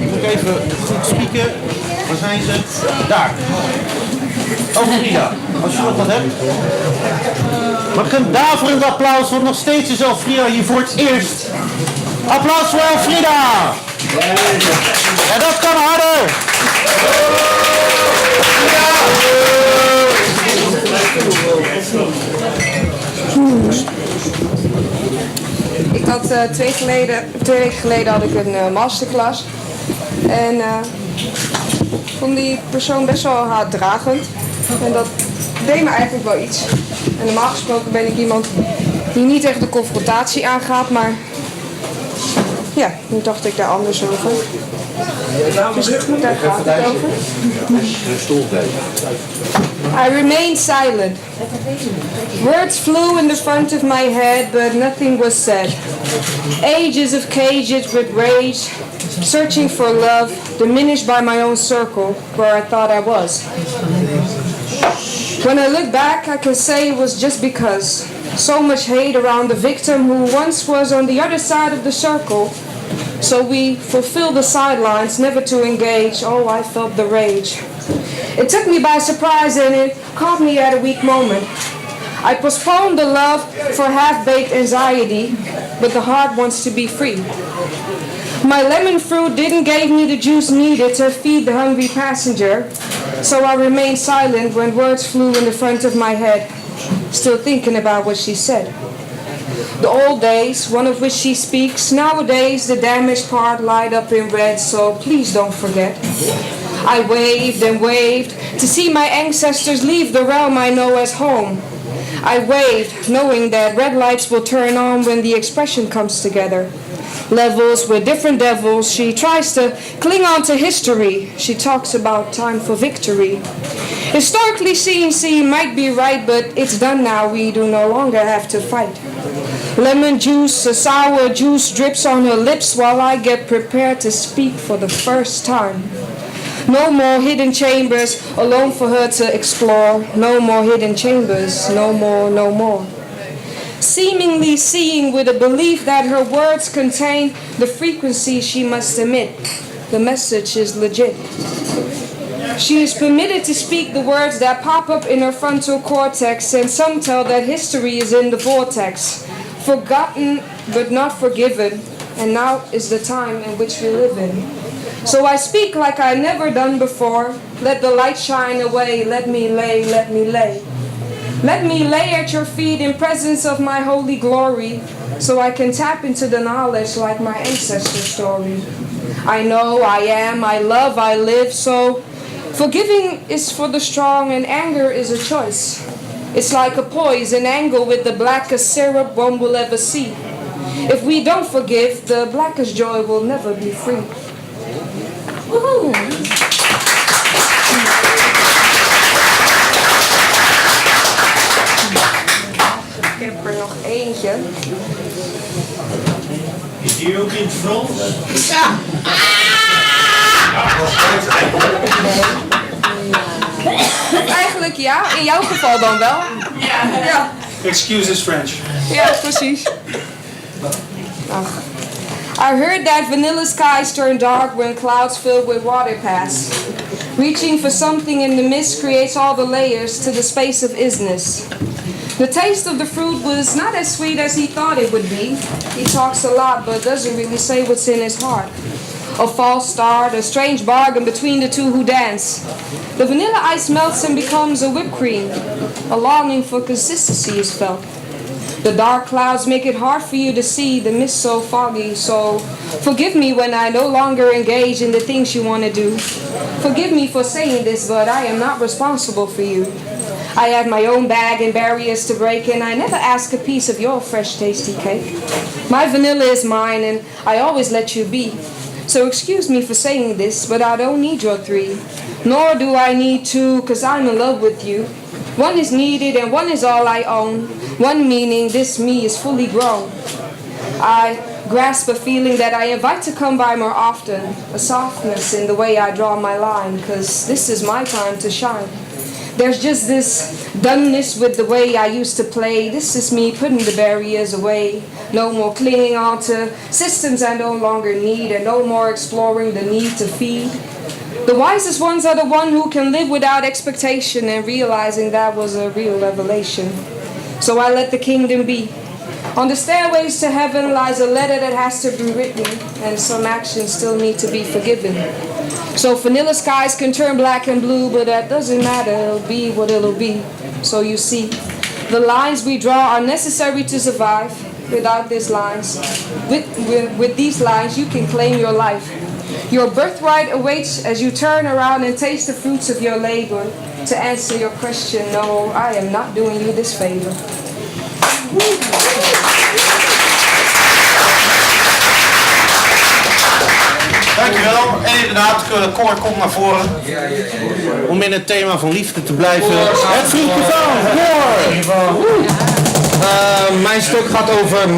Moet ik even goed spieken. Waar zijn ze? Daar. Oh, Frida, als je wat hebt. Mag ik een daverend applaus, want nog steeds is Elfrida hier voor het eerst. Applaus voor Elfrida! En dat kan harder! Ik had 2 weken geleden had ik een masterclass. En vond die persoon best wel haatdragend. En dat deed me eigenlijk wel iets. En normaal gesproken ben ik iemand die niet echt de confrontatie aangaat, maar ja, nu dacht ik daar anders over. Dus daar gaat het over. I remained silent. Words flew in the front of my head, but nothing was said. Ages of cages with rage, searching for love, diminished by my own circle, where I thought I was. When I look back, I can say it was just because. So much hate around the victim who once was on the other side of the circle. So we fulfilled the sidelines, never to engage. Oh, I felt the rage. It took me by surprise and it caught me at a weak moment. I postponed the love for half-baked anxiety, but the heart wants to be free. My lemon fruit didn't give me the juice needed to feed the hungry passenger, so I remained silent when words flew in the front of my head, still thinking about what she said. The old days, one of which she speaks, nowadays the damaged part light up in red, so please don't forget. I waved and waved to see my ancestors leave the realm I know as home. I waved, knowing that red lights will turn on when the expression comes together. Levels with different devils, she tries to cling on to history. She talks about time for victory. Historically, C&C might be right, but it's done now. We do no longer have to fight. Lemon juice, a sour juice drips on her lips while I get prepared to speak for the first time. No more hidden chambers alone for her to explore. No more hidden chambers, no more, no more. Seemingly seeing with a belief that her words contain the frequency she must emit. The message is legit. She is permitted to speak the words that pop up in her frontal cortex, and some tell that history is in the vortex. Forgotten but not forgiven, and now is the time in which we live in. So I speak like I never done before. Let the light shine away, let me lay, let me lay. Let me lay at your feet in presence of my holy glory, so I can tap into the knowledge like my ancestor story. I know, I am, I love, I live, so forgiving is for the strong and anger is a choice. It's like a poison angle with the blackest syrup one will ever see. If we don't forgive, the blackest joy will never be free. Woohoo! Ik heb er nog eentje. Is die ook in het Frans? Ja. Eigenlijk ja, in jouw geval dan wel. Ja. Excuses French. Ja, precies. Ach. I heard that vanilla skies turn dark when clouds filled with water pass. Reaching for something in the mist creates all the layers to the space of isness. The taste of the fruit was not as sweet as he thought it would be. He talks a lot but doesn't really say what's in his heart. A false start, a strange bargain between the two who dance. The vanilla ice melts and becomes a whipped cream. A longing for consistency is felt. The dark clouds make it hard for you to see, the mist so foggy, so forgive me when I no longer engage in the things you want to do. Forgive me for saying this, but I am not responsible for you. I have my own bag and barriers to break, and I never ask a piece of your fresh, tasty cake. My vanilla is mine, and I always let you be. So excuse me for saying this, but I don't need your 3. Nor do I need 2, cause I'm in love with you. One is needed and one is all I own. One meaning this me is fully grown. I grasp a feeling that I invite to come by more often. A softness in the way I draw my line, cause this is my time to shine. There's just this doneness with the way I used to play. This is me putting the barriers away. No more clinging on to systems I no longer need, and no more exploring the need to feed. The wisest ones are the one who can live without expectation, and realizing that was a real revelation. So I let the kingdom be. On the stairways to heaven lies a letter that has to be written, and some actions still need to be forgiven. So vanilla skies can turn black and blue, but that doesn't matter, it'll be what it'll be. So you see, the lines we draw are necessary to survive. Without these lines, with these lines, you can claim your life. Your birthright awaits as you turn around and taste the fruits of your labor. To answer your question, no, I am not doing you this favor. Dankjewel. En inderdaad, koor komt naar voren. Om in het thema van liefde te blijven. Het vriendje van koor. Mijn stuk gaat over